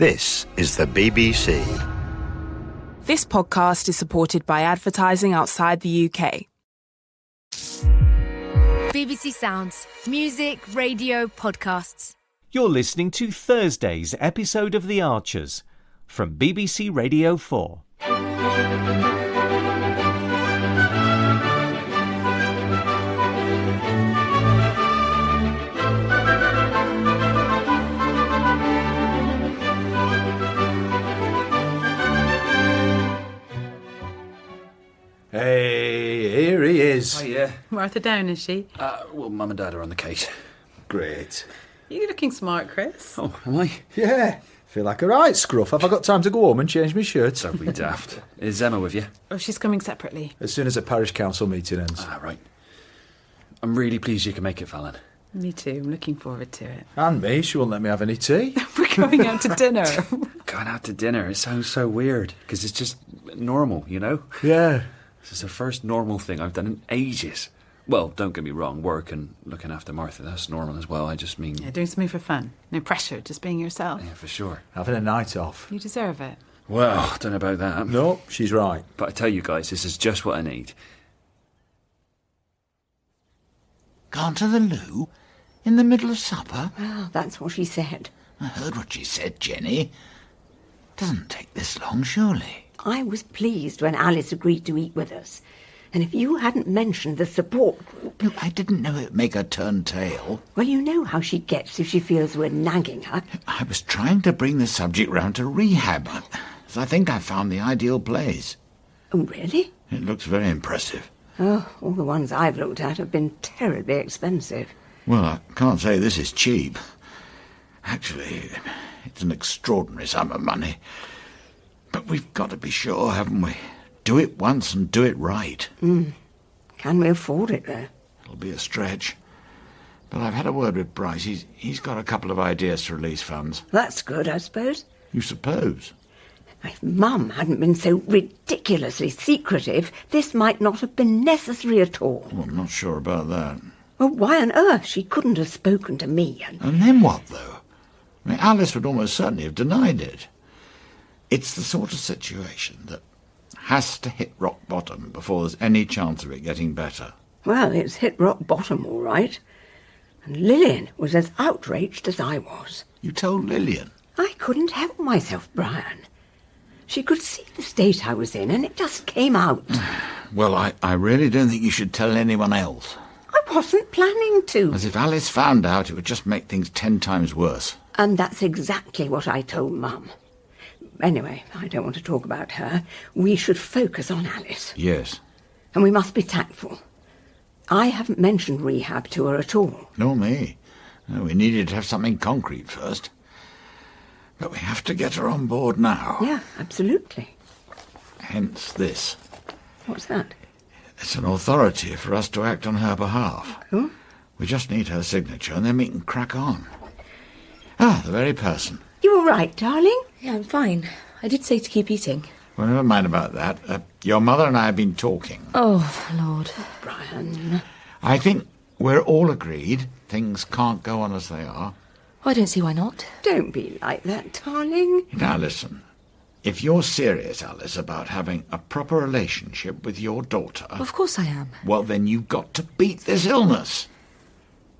This is the BBC. This podcast is supported by advertising outside the UK. BBC Sounds. Music, radio, podcasts. You're listening to Thursday's episode of The Archers from BBC Radio 4. Hey, here he is. Oh, yeah. Martha down, is she? Well, Mum and Dad are on the case. Great. You're looking smart, Chris. Oh, am I? Yeah. Feel like a right scruff. Have I got time to go home and change my shirt? Don't be daft. Is Emma with you? Oh, she's coming separately. As soon as the parish council meeting ends. Ah, right. I'm really pleased you can make it, Fallon. Me too. I'm looking forward to it. And me, she won't let me have any tea. We're going out to dinner. Going out to dinner, it sounds so weird, because it's just normal, you know? Yeah. This is the first normal thing I've done in ages. Well, don't get me wrong, work and looking after Martha, that's normal as well. I just mean... Yeah, doing something for fun. No pressure, just being yourself. Yeah, for sure. Having a night off. You deserve it. Well, don't know about that. No, she's right. But I tell you guys, this is just what I need. Gone to the loo? In the middle of supper? Well, that's what she said. I heard what she said, Jenny. Doesn't take this long, surely. I was pleased when Alice agreed to eat with us. And if you hadn't mentioned the support group... Look, I didn't know it'd make her turn tail. Well, you know how she gets if she feels we're nagging her. I was trying to bring the subject round to rehab, as I think I found the ideal place. Oh, really? It looks very impressive. Oh, all the ones I've looked at have been terribly expensive. Well, I can't say this is cheap. Actually, it's an extraordinary sum of money. But we've got to be sure, haven't we? Do it once and do it right. Can we afford it, though? It'll be a stretch. But I've had a word with Bryce. He's got a couple of ideas to release funds. That's good, I suppose. You suppose? If Mum hadn't been so ridiculously secretive, this might not have been necessary at all. Well, I'm not sure about that. Well, why on earth she couldn't have spoken to me? And then what, though? I mean, Alice would almost certainly have denied it. It's the sort of situation that has to hit rock bottom before there's any chance of it getting better. Well, it's hit rock bottom, all right. And Lillian was as outraged as I was. You told Lillian? I couldn't help myself, Brian. She could see the state I was in, and it just came out. Well, I really don't think you should tell anyone else. I wasn't planning to. As if Alice found out, it would just make things 10 times worse. And that's exactly what I told Mum. Anyway, I don't want to talk about her. We should focus on Alice. Yes. And we must be tactful. I haven't mentioned rehab to her at all. Nor me. No, we needed to have something concrete first. But we have to get her on board now. Yeah, absolutely. Hence this. What's that? It's an authority for us to act on her behalf. Who? We just need her signature and then we can crack on. Ah, the very person. You all right, darling? Yeah, I'm fine. I did say to keep eating. Well, never mind about that. Your mother and I have been talking. Oh, Lord. Brian. I think we're all agreed things can't go on as they are. I don't see why not. Don't be like that, darling. Now, listen. If you're serious, Alice, about having a proper relationship with your daughter... Of course I am. Well, then you've got to beat this illness.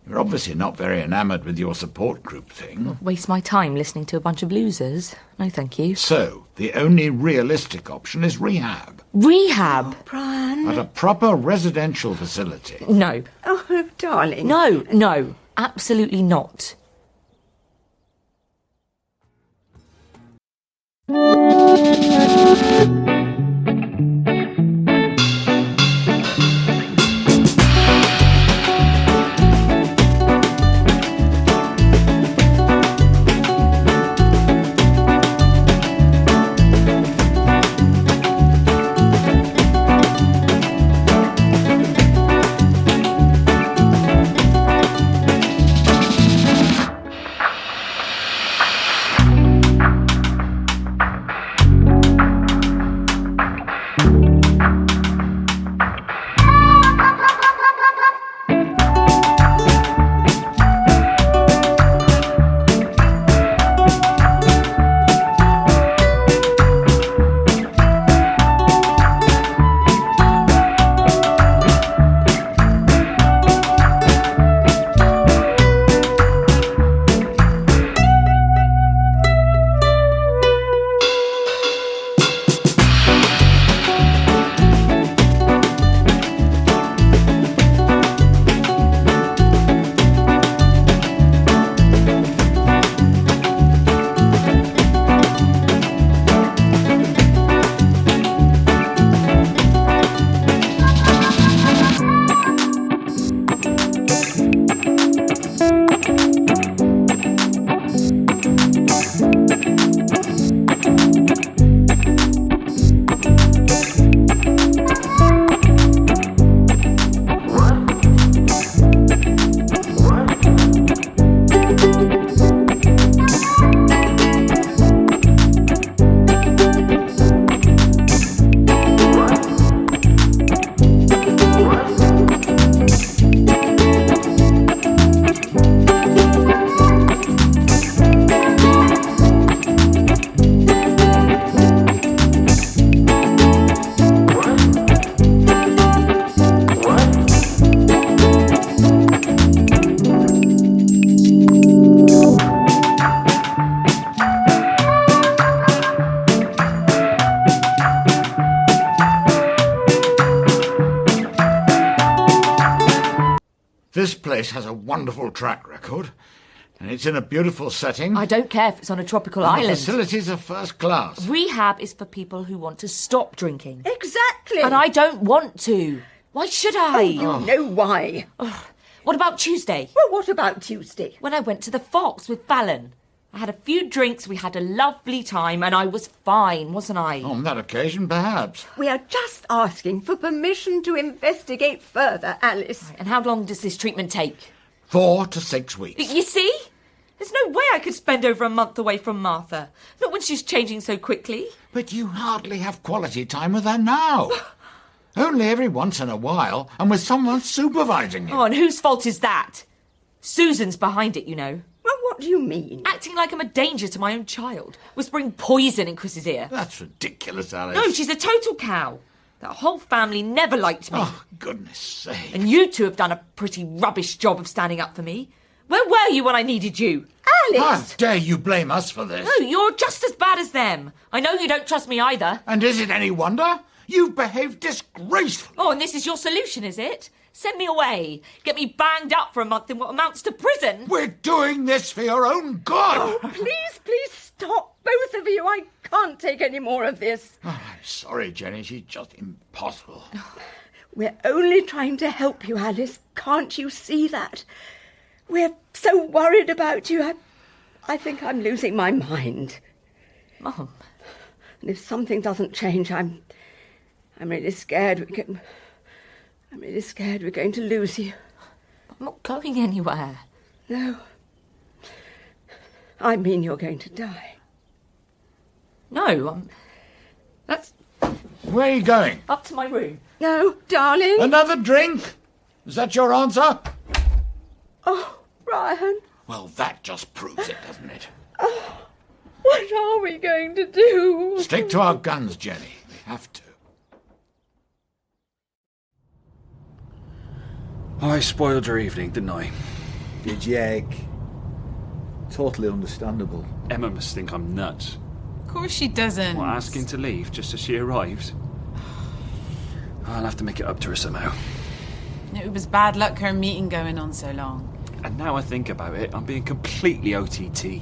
You're obviously not very enamoured with your support group thing. Waste my time listening to a bunch of losers. No, thank you. So, the only realistic option is rehab. Rehab? Brian. At a proper residential facility. No. Oh, darling. No. Absolutely not. This place has a wonderful track record, and it's in a beautiful setting. I don't care if it's on a tropical And the island. facilities are first class. Rehab is for people who want to stop drinking. Exactly. And I don't want to. Why should I? You know why. What about Tuesday? Well, what about Tuesday? When I went to the Fox with Fallon. I had a few drinks, we had a lovely time, and I was fine, wasn't I? On that occasion, perhaps. We are just asking for permission to investigate further, Alice. And how long does this treatment take? 4 to 6 weeks. You see? There's no way I could spend over a month away from Martha. Not when she's changing so quickly. But you hardly have quality time with her now. Only every once in a while, and with someone supervising you. Oh, and whose fault is that? Susan's behind it, you know. Well, what do you mean? Acting like I'm a danger to my own child. Whispering poison in Chris's ear. That's ridiculous, Alice. No, she's a total cow. That whole family never liked me. Oh, goodness sake. And you two have done a pretty rubbish job of standing up for me. Where were you when I needed you? Alice! How dare you blame us for this? No, you're just as bad as them. I know you don't trust me either. And is it any wonder? You've behaved disgracefully. Oh, and this is your solution, is it? Send me away. Get me banged up for a month in what amounts to prison. We're doing this for your own good. Oh, please stop, both of you. I can't take any more of this. Oh, I'm sorry, Jenny. She's just impossible. We're only trying to help you, Alice. Can't you see that? We're so worried about you. I think I'm losing my mind. Mum. And if something doesn't change, I'm really scared I'm really scared we're going to lose you. I'm not going anywhere. No. I mean you're going to die. No, that's Where are you going? up to my room. No, darling. Another drink? Is that your answer? Oh, Brian. Well, that just proves it, doesn't it? What are we going to do? Stick to our guns, Jenny. We have to. I spoiled your evening, didn't I? Did you, egg? Totally understandable. Emma must think I'm nuts. Of course she doesn't. What, asking to leave just as she arrives? I'll have to make it up to her somehow. It was bad luck her meeting going on so long. And now I think about it, I'm being completely OTT.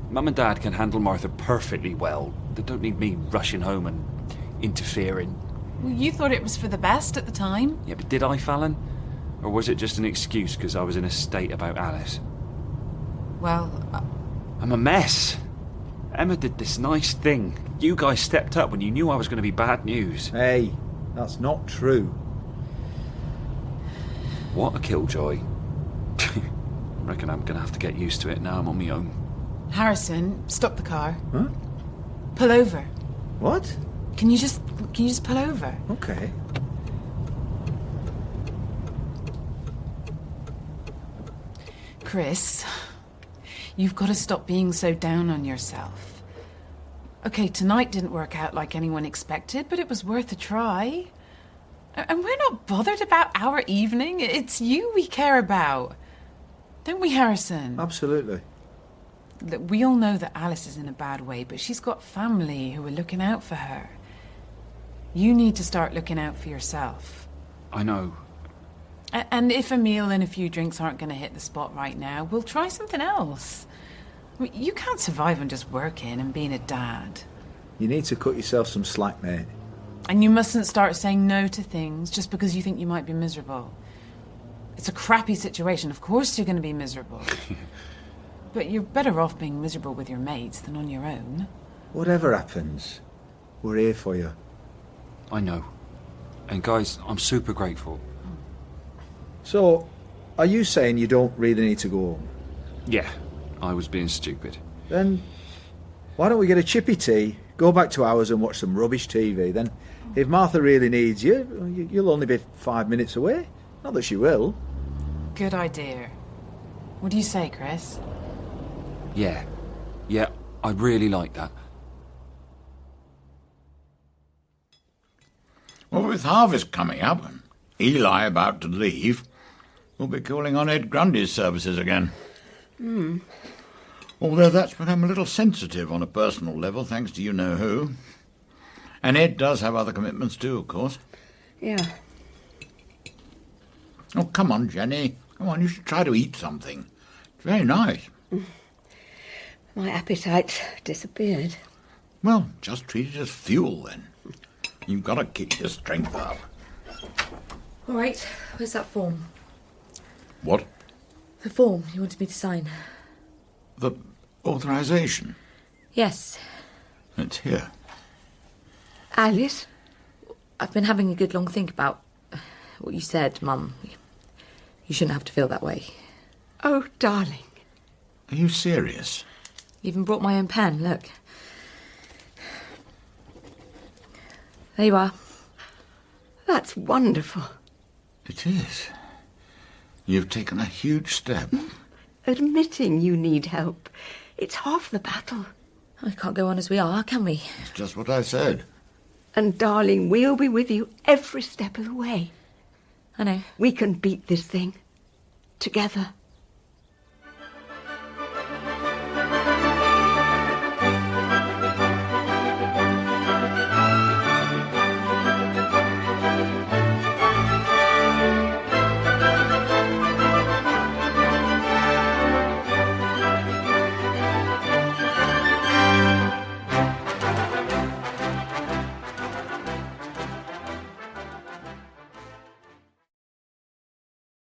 Mum and Dad can handle Martha perfectly well. They don't need me rushing home and interfering. Well, you thought it was for the best at the time. Yeah, but did I, Fallon? Or was it just an excuse because I was in a state about Alice? Well, I'm a mess. Emma did this nice thing. You guys stepped up when you knew I was going to be bad news. Hey, that's not true. What a killjoy. I reckon I'm going to have to get used to it now I'm on my own. Harrison, stop the car. Huh? Pull over. What? Can you just pull over? Okay. Chris, you've got to stop being so down on yourself. Okay, tonight didn't work out like anyone expected, but it was worth a try. And we're not bothered about our evening. It's you we care about. Don't we, Harrison? Absolutely. Look, we all know that Alice is in a bad way, but she's got family who are looking out for her. You need to start looking out for yourself. I know. And if a meal and a few drinks aren't going to hit the spot right now, we'll try something else. I mean, you can't survive on just working and being a dad. You need to cut yourself some slack, mate. And you mustn't start saying no to things just because you think you might be miserable. It's a crappy situation. Of course you're going to be miserable. But you're better off being miserable with your mates than on your own. Whatever happens, we're here for you. I know. And guys, I'm super grateful. So, are you saying you don't really need to go home? Yeah, I was being stupid. Then, why don't we get a chippy tea, go back to ours and watch some rubbish TV? Then, if Martha really needs you, you'll only be 5 minutes away. Not that she will. Good idea. What do you say, Chris? Yeah, I'd really like that. Well, with harvest coming up and Eli about to leave, we'll be calling on Ed Grundy's services again. Although that's become a little sensitive on a personal level, thanks to you-know-who. And Ed does have other commitments too, of course. Yeah. Oh, come on, Jenny. Come on, you should try to eat something. It's very nice. My appetite's disappeared. Well, just treat it as fuel, then. You've got to keep your strength up. All right, where's that form? What? The form you wanted me to sign. The authorisation? Yes. It's here. Alice? I've been having a good long think about what you said, Mum. You shouldn't have to feel that way. Oh, darling. Are you serious? Even brought my own pen, look. There you are. That's wonderful. It is. You've taken a huge step. Admitting you need help. It's half the battle. I can't go on as we are, can we? It's just what I said. And darling, we'll be with you every step of the way. I know. We can beat this thing. Together.